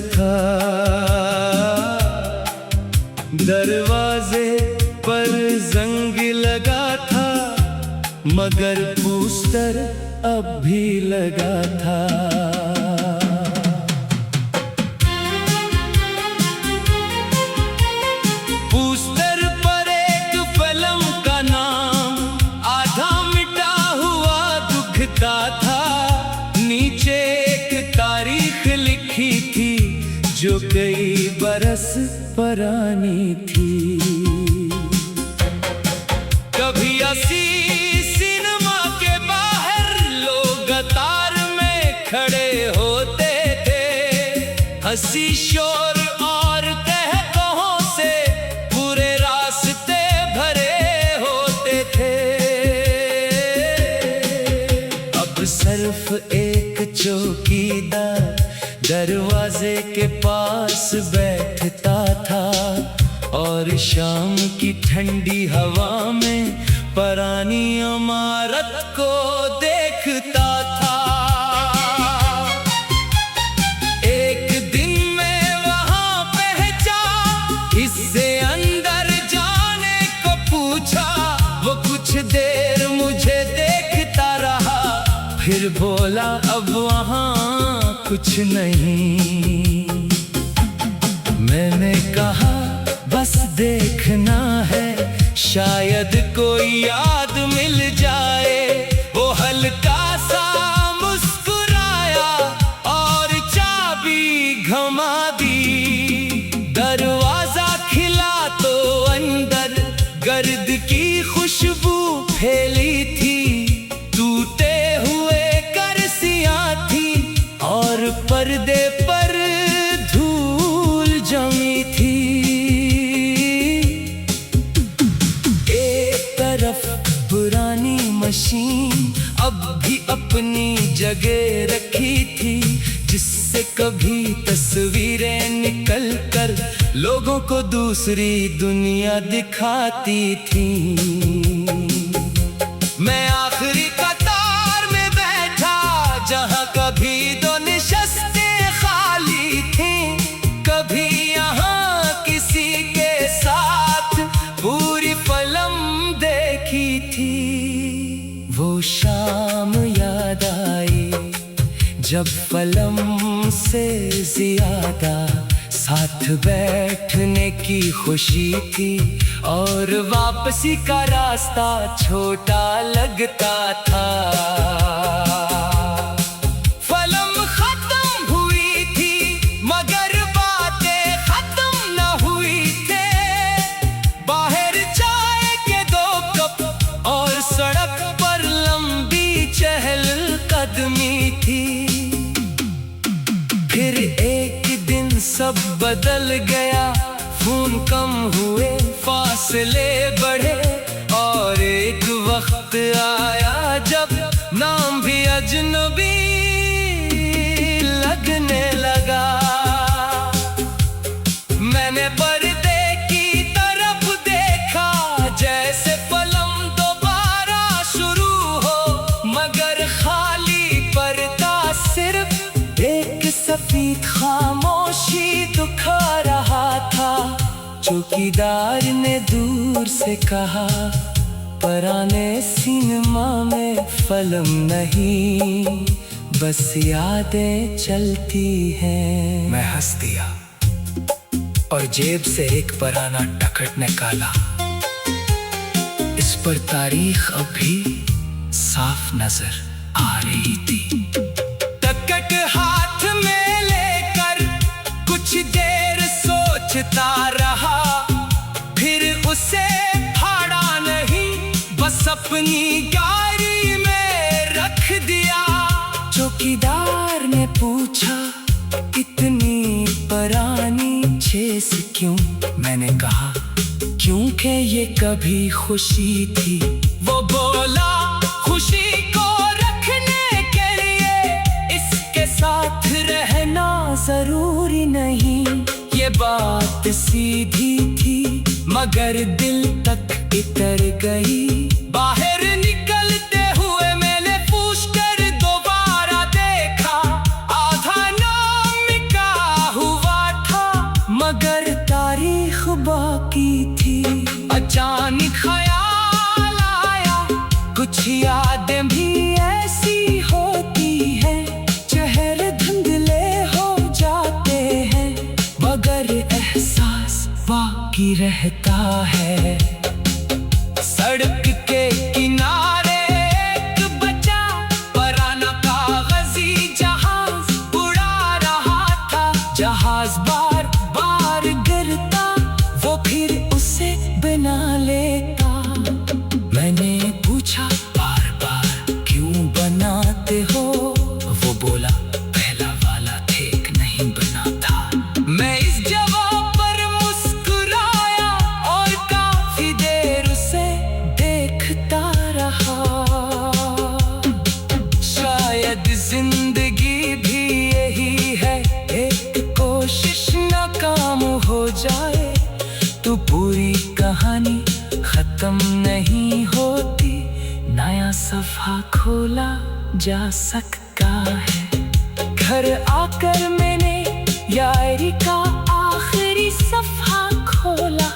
था। दरवाजे पर जंग लगा था, मगर पोस्टर अब भी लगा था। पोस्टर पर एक फिल्म का नाम आधा मिटा हुआ दुखता था। नीचे एक तारीख लिखी थी जो कई बरस पुरानी थी। कभी ऐसी सिनेमा के बाहर लोग कतार में खड़े होते थे, हंसी शोर और कहकहों से पूरे रास्ते भरे होते थे। अब सिर्फ एक चौकीदार दरवाजे के पास बैठता था और शाम की ठंडी हवा में पुरानी इमारत को देखता था। एक दिन मैं वहां पहुंचा, इससे अंदर जाने को पूछा। वो कुछ देर मुझे देखता रहा, फिर बोला अब वहां कुछ नहीं। मैंने कहा बस देखना है, शायद कोई याद मिल जाए। वो हल्का सा मुस्कुराया और चाबी घुमा दी। दरवाजा खिला तो अंदर गर्द की खुशबू फैली थी। टूटे हुए कुर्सियां थी और पर्दे पर धूल जमी थी। पुरानी मशीन अब भी अपनी जगह रखी थी, जिससे कभी तस्वीरें निकल कर लोगों को दूसरी दुनिया दिखाती थी। मैं आखिरी कतार में बैठा, जहां कभी दो नशिस्तें खाली थी। कभी यहाँ किसी के साथ पूरी फिल्म देखी थी। वो शाम याद आई जब फिल्म से ज्यादा साथ बैठने की खुशी थी और वापसी का रास्ता छोटा लगता था। फिल्म खत्म हुई थी मगर बातें खत्म न हुई थे। बाहर चाय के 2 कप और सड़क पर लंबी चहलकदमी थी। फिर एक दिन सब बदल गया, खून कम हुए, फासले बढ़े और एक वक्त आया जब नाम भी अजनबी लगने लगा। मैंने पर्दे की तरफ देखा, जैसे फिल्म दोबारा शुरू हो, मगर खाली पर्दा, सिर्फ एक सफेद खामोशी दिखा रहा था। चौकीदार ने दूर से कहा, पुराने सिनेमा में फिल्म नहीं, बस यादें चलती हैं। मैं हंस दिया और जेब से एक पुराना टिकट निकाला। इस पर तारीख अभी साफ नजर आ रही थी। टिकट हाथ में लेकर कुछ देर सोचता रहा, फिर उसे फाड़ा नहीं, बस अपनी गाड़ी में रख दिया। चौकीदार ने पूछा, इतनी पुरानी चेस क्यों? मैंने कहा, क्योंकि ये कभी खुशी थी। वो बोला, खुशी को रखने के लिए इसके साथ रहना जरूरी नहीं। ये बात सीधी थी मगर दिल तक इतर गई। बाहर निकलते हुए मैंने पोस्टर दोबारा देखा, आधा नाम लिखा कुछ यादें भी ऐसी होती हैं, चेहरे धुंधले हो जाते हैं, मगर एहसास बाकी रहता है। सड़क के किनारे एक बचा पुराना कागजी जहाज उड़ा रहा था। जहाज बार बार गिरता, वो फिर उसे बना लेता। मैंने पूछा बार बार क्यों बनाते हो? वो बोला पहला वाला ठीक नहीं बना था। मैं इस जवाब पर मुस्कुराया और काफी देर उसे देखता रहा। शायद जिंदगी भी यही है, एक कोशिश नाकाम हो जाए तो पूरी कहानी खत्म नहीं होती, नया सफ़ा खोला जा सकता है। घर आकर मैंने यारी का आखिरी सफ़ा खोला,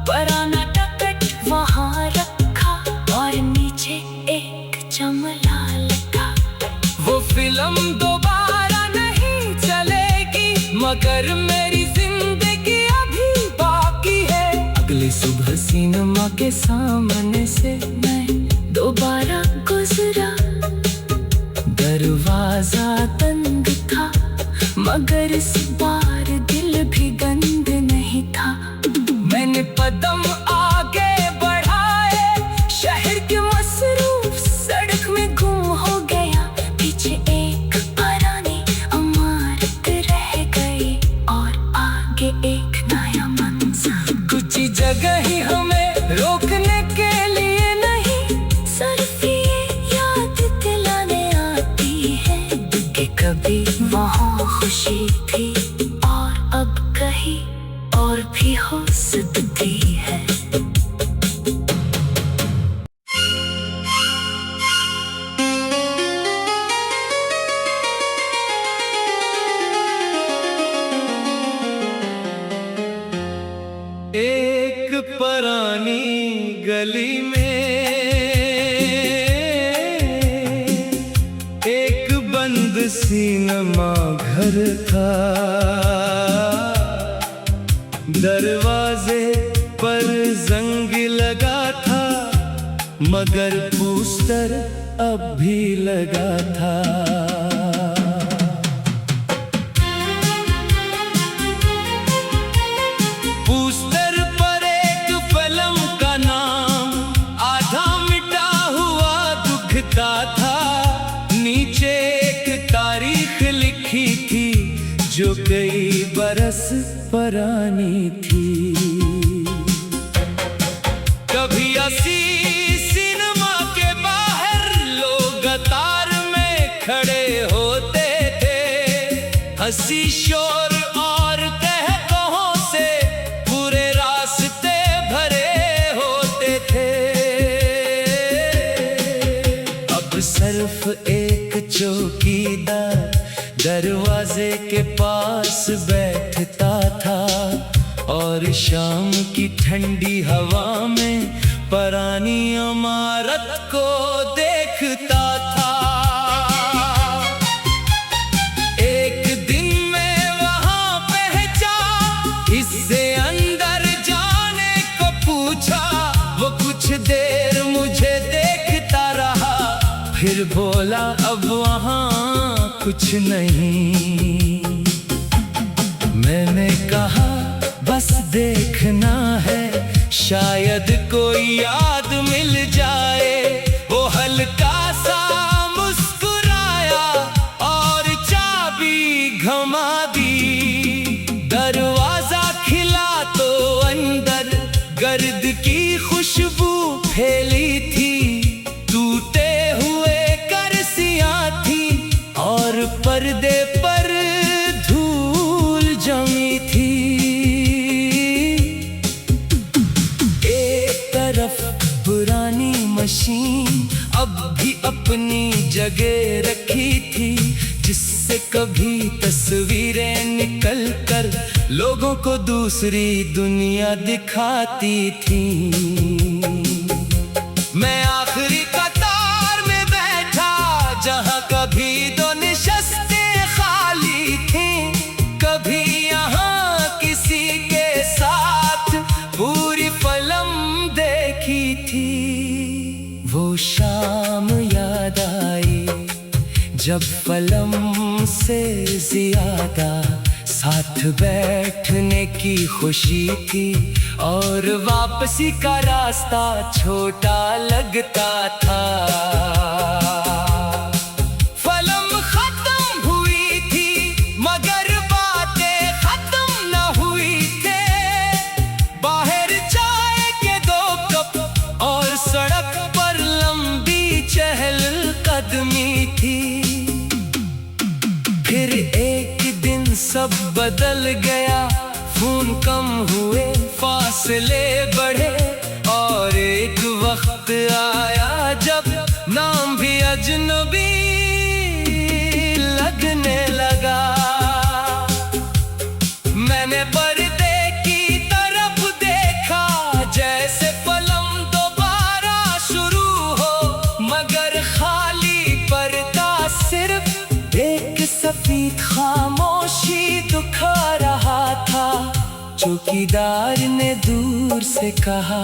पुराना टिकट वहाँ रखा और नीचे एक जमला लिखा। वो फिल्म दोबारा नहीं चलेगी, मगर मेरी जिंदगी अभी बाकी है। अगली सुबह सिनेमा के सामने से मैं दोबारा गुजरा। दरवाजा बंद था, मगर इस बार दिल भी गंद नहीं था। मैंने कदम आगे बढ़ाए, शहर के मसरूफ सड़क में गुम हो गया। पीछे एक पुरानी इमारत रह गई और आगे एक नया मंजर। कुछ जगह ही हमें रोकने के लिए नहीं, सिर्फ ये याद दिलाने आती है कि कभी वहाँ खुशी थी और अब कहीं और भी हो सकती है। एक पुरानी गली में एक बंद सिनेमा घर था। दरवाजे पर जंग लगा था, मगर पोस्टर अब भी लगा था। नीचे एक तारीख लिखी थी जो कई बरस पुरानी थी। कभी ऐसी सिनेमा के बाहर लोग कतार में खड़े होते थे, हंसी शोर और कहकहों से पूरे रास्ते भरे होते थे। सिर्फ एक चौकीदार दरवाजे के पास बैठता था और शाम की ठंडी हवा में पुरानी इमारत को देखता था। एक दिन मैं वहां पहुंचा, इससे अंदर जाने को पूछा। वो कुछ देर मुझे देखता रहा, फिर बोला अब वहाँ कुछ नहीं। मैंने कहा बस देखना है, शायद कोई याद मिल जाए। वो हल्का सा मुस्कुराया और चाबी घुमा दी। दरवाजा खिला तो अंदर गर्द की खुशबू फैली थी। टूटे हुए कुर्सियां थी और पर्दे पर धूल जमी थी। एक तरफ पुरानी मशीन अब भी अपनी जगह रखी थी, जिससे कभी तस्वीरें निकल कर लोगों को दूसरी दुनिया दिखाती थी। मैं आखिरी कतार जब पलम से ज्यादा साथ बैठने की खुशी थी और वापसी का रास्ता छोटा लगता था। पलम खत्म हुई थी मगर बातें खत्म न हुई थे। बाहर चाय के 2 कप और सड़क पर लंबी चहलकदमी थी। फिर एक दिन सब बदल गया, खून कम हुए, फासले बढ़े और एक वक्त आया जब नाम भी अजनबी लगने लगा। मैंने पर्दे की तरफ देखा जैसे पलम दोबारा शुरू हो, मगर खाली पर्दा, सिर्फ एक सफेद खामोशी दुखा रहा था। चौकीदार ने दूर से कहा,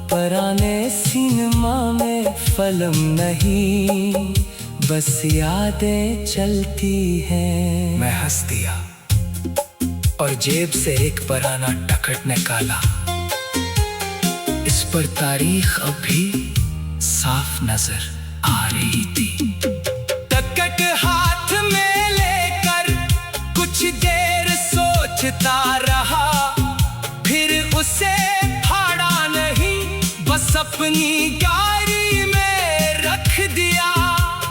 पुराने सिनेमा में फिल्म नहीं, बस यादें चलती हैं। मैं हंस दिया और जेब से एक पुराना टिकट निकाला। इस पर तारीख अभी साफ नजर आ रही थी। टिकट हाथ में लेकर कुछ देर सोचता रहा, फिर उसे फाड़ा नहीं, बस अपनी गाड़ी में रख दिया।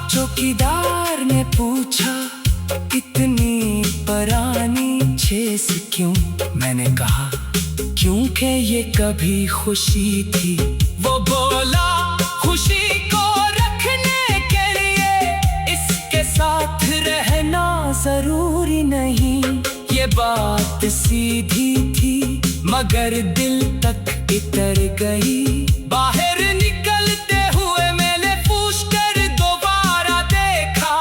चौकीदार ने पूछा, इतनी पुरानी चेस क्यों? मैंने कहा, क्योंकि ये कभी खुशी थी। वो बोला, खुशी को रखने के लिए इसके साथ रहना जरूरी नहीं। ये बात सीधी थी मगर दिल तक इतर गई। बाहर निकलते हुए मैंने पूछकर दोबारा देखा,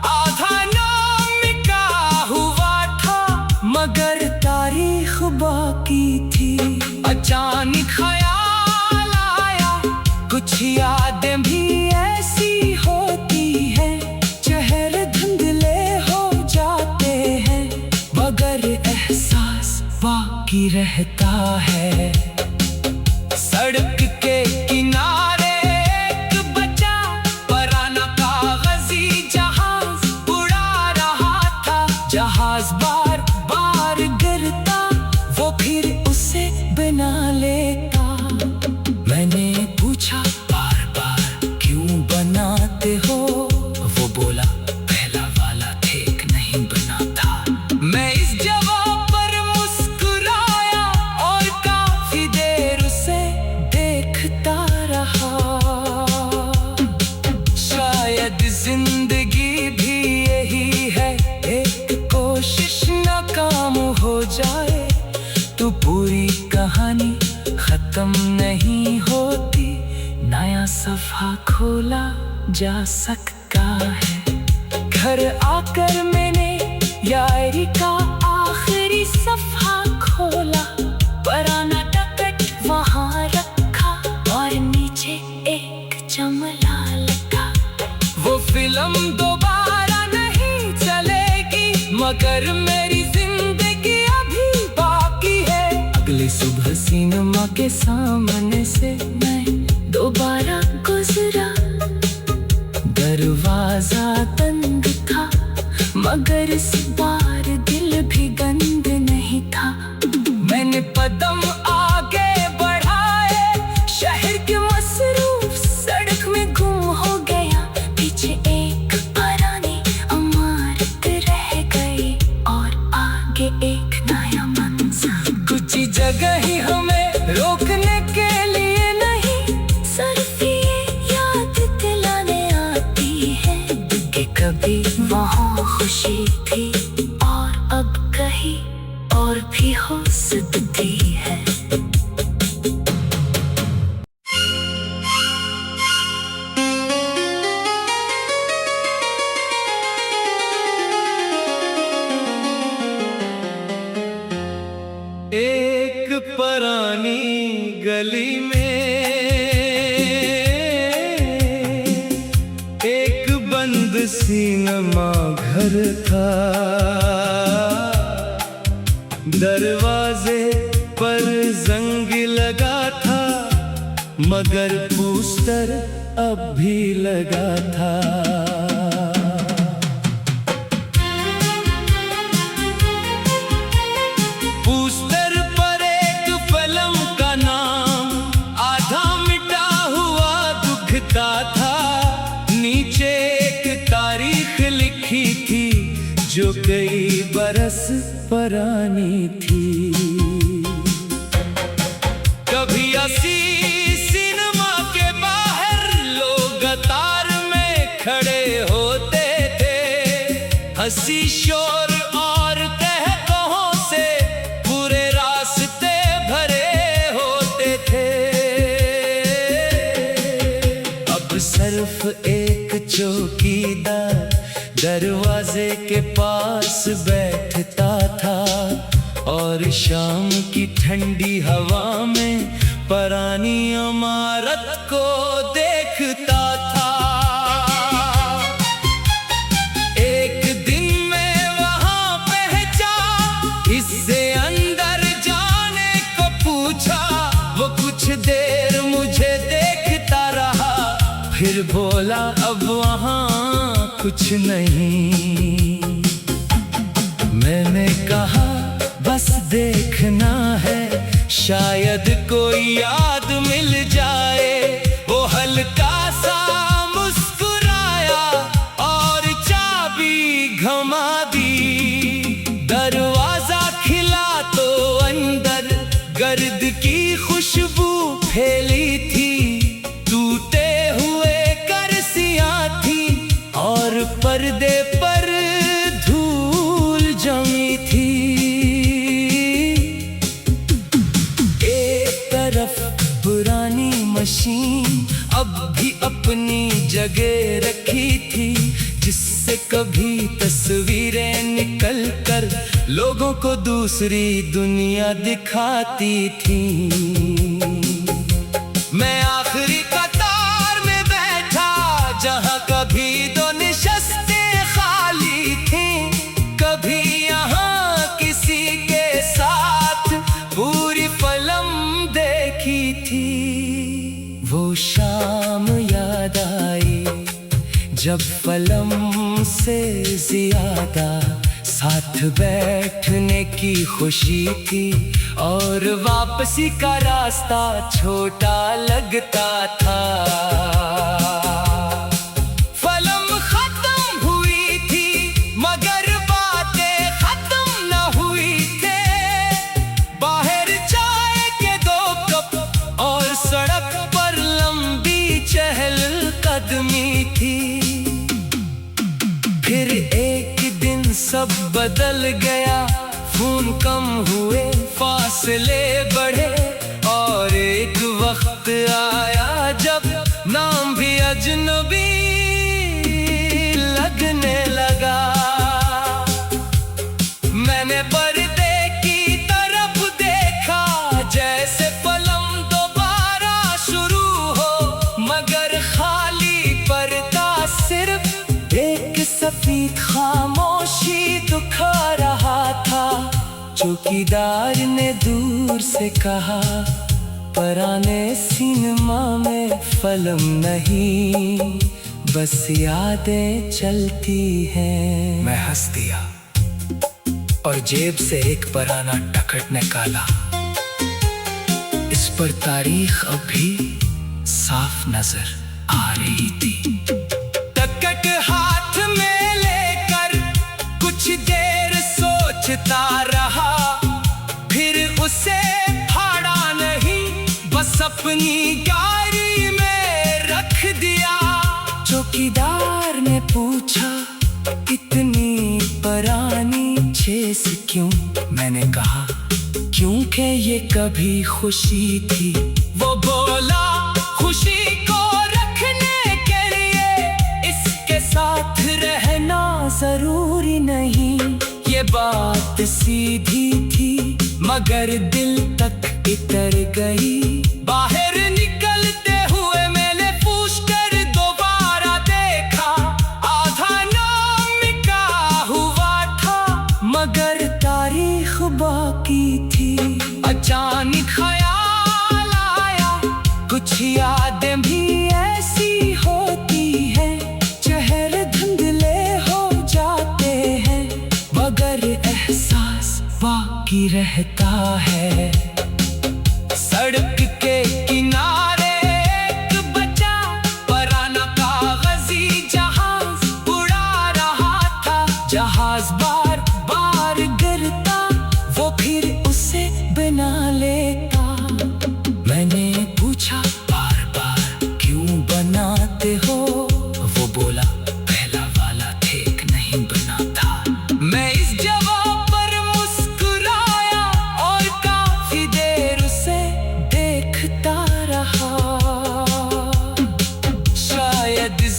आधा नाम मिटा हुआ था मगर तारीख बाकी थी। अचानक ख्याल आया, कुछ यादें भी ऐसी होती हैं, चेहरे धुंधले हो जाते हैं मगर एहसास बाकी रहता है। सड़क के किनारे एक बचा पुराना कागजी जहाज उड़ा रहा था। जहाज बार बार गिरता, वो फिर उसे बना लेता। मैंने पूछा, बार बार क्यों बनाते हो? वो बोला, पहला वाला ठीक नहीं बना था। मैं इस जवाब पर मुस्कुराया और काफी देर उसे देखता रहा। शायद जिंदगी भी यही है, एक कोशिश नाकाम हो जाए तो पूरी कहानी खत्म नहीं होती, नया सफ़ा खोला जा सकता है। घर आकर मैंने यारी का आखिरी सफ़ा खोला, पुराना टिकट वहाँ रखा और नीचे एक जमला लगा। वो फिल्म दोबारा नहीं चलेगी मगर मेरी जिंदगी अभी बाकी है। अगली सुबह सिनेमा के सामने से मैं दोबारा गुजरा। दरवाजा बंद था मगर इस बार दिल भी गंद नहीं था। मैंने कदम आगे बढ़ाए, शहर के मसरूफ सड़क में गुम हो गया। पीछे एक पुरानी इमारत रह गई और आगे एक नया मंजर। कुछ जगह ही हमें रोकने के लिए नहीं, सिर्फ ये याद दिलाने आती है कि कभी वहाँ खुशी थी और अब कहीं और भी हो सकती है। एक पुरानी गली में एक बंद सिनेमा घर था, दरवाजे पर जंग लगा था, मगर पोस्टर अब भी लगा था। पोस्टर पर एक फिल्म का नाम आधा मिटा हुआ दुखता था, नीचे एक तारीख लिखी थी जो कई बरस पुरानी थी। कभी ऐसी सिनेमा के बाहर लोग कतार में खड़े होते थे, हंसी शोर और कहकहों से पूरे रास्ते भरे होते थे। अब सिर्फ एक चौकीदार दरवाजे के पास बैठता था और शाम की ठंडी हवा में पुरानी इमारत को देखता था। एक दिन मैं वहां पहुंचा, इससे अंदर जाने को पूछा, वो कुछ देर मुझे देखता रहा, फिर बोला अब वहां कुछ नहीं। मैंने कहा बस देखना है, शायद कोई याद मिल जाए। वो हल्का सा मुस्कुराया और चाबी घुमा दी। दरवाजा खिला तो अंदर गर्द की खुशबू फैली थी, टूटे हुए कुर्सियां थी और पर्दे पर धूल जमी थी। एक तरफ पुरानी मशीन अब भी अपनी जगह रखी थी, जिससे कभी तस्वीरें निकल कर लोगों को दूसरी दुनिया दिखाती थी। मैं आखिरी कतार में बैठा, जहां कभी दो नशस्तें खाली थीं, कभी यहाँ किसी के साथ पूरी फिल्म देखी थी। वो शाम याद आई जब फिल्म से ज्यादा साथ बैठने की खुशी थी और वापसी का रास्ता छोटा लगता था। फिल्म खत्म हुई थी मगर बातें खत्म न हुई थे। बाहर चाय के 2 कप और सड़क पर लंबी चहलकदमी थी। फिर एक दिन सब बदल गया, खून कम हुए, फासले बढ़े और एक वक्त आया जब नाम भी अजनबी लगने लगा। मैंने पर्दे की तरफ देखा, जैसे फिल्म दोबारा शुरू हो, मगर खाली पर्दा, सिर्फ एक सफेद खामोशी दुखा रहा था। चौकीदार ने दूर से कहा, पुराने सिनेमा में फिल्म नहीं, बस यादें चलती हैं। मैं हंस दिया और जेब से एक पुराना टिकट निकाला। इस पर तारीख अभी साफ नजर आ रही थी। टिकट हाथ में लेकर कुछ देर सोचता रहा, फिर उसे फाड़ा नहीं, बस अपनी गाड़ी में रख दिया। चौकीदार ने पूछा, इतनी पुरानी चेस क्यों? मैंने कहा, क्योंकि ये कभी खुशी थी। वो बोला, खुशी को रखने के लिए इसके साथ रहना जरूरी नहीं। ये बात सीधी थी मगर दिल तक इतर गई। बाहर निकलते हुए मैंने पोस्टर दोबारा देखा, आधा न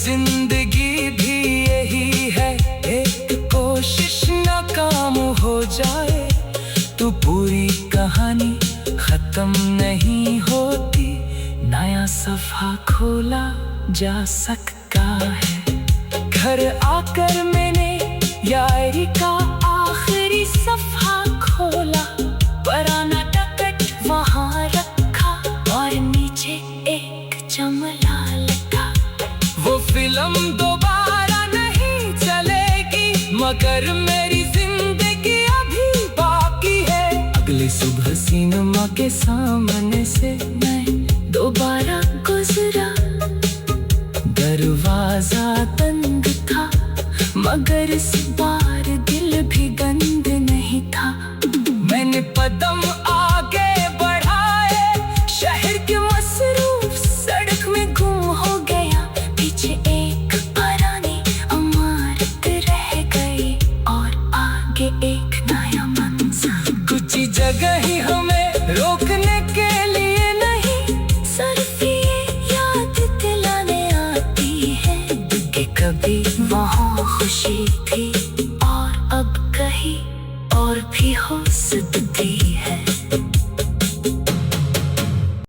जिंदगी भी यही है, एक कोशिश नाकाम हो जाए तो पूरी कहानी खत्म नहीं होती, नया सफ़ा खोला जा सकता है। घर आकर मैंने यारी का आखिरी सफ़ा खोला, पुराना टिकट वहाँ रखा और नीचे एक जमला लिखा। वो फिल्म दोबारा नहीं चलेगी मगर मेरी जिंदगी अभी बाकी है। अगली सुबह सिनेमा के सामने से मैं दोबारा गुजरा, दरवाजा बंद था मगर इस बार दिल भी गंद नहीं था। मैंने कदम आगे बढ़ाए, शहर के मसरूफ सड़क में गुम हो गया, पीछे एक पुरानी इमारत रह गई और आगे एक नया मंजर। कुछ जगह ही हमें रोकने के लिए नहीं, सिर्फ ये याद दिलाने आती है कि कभी वहाँ खुशी थी और अब कहीं और भी हो सकती है।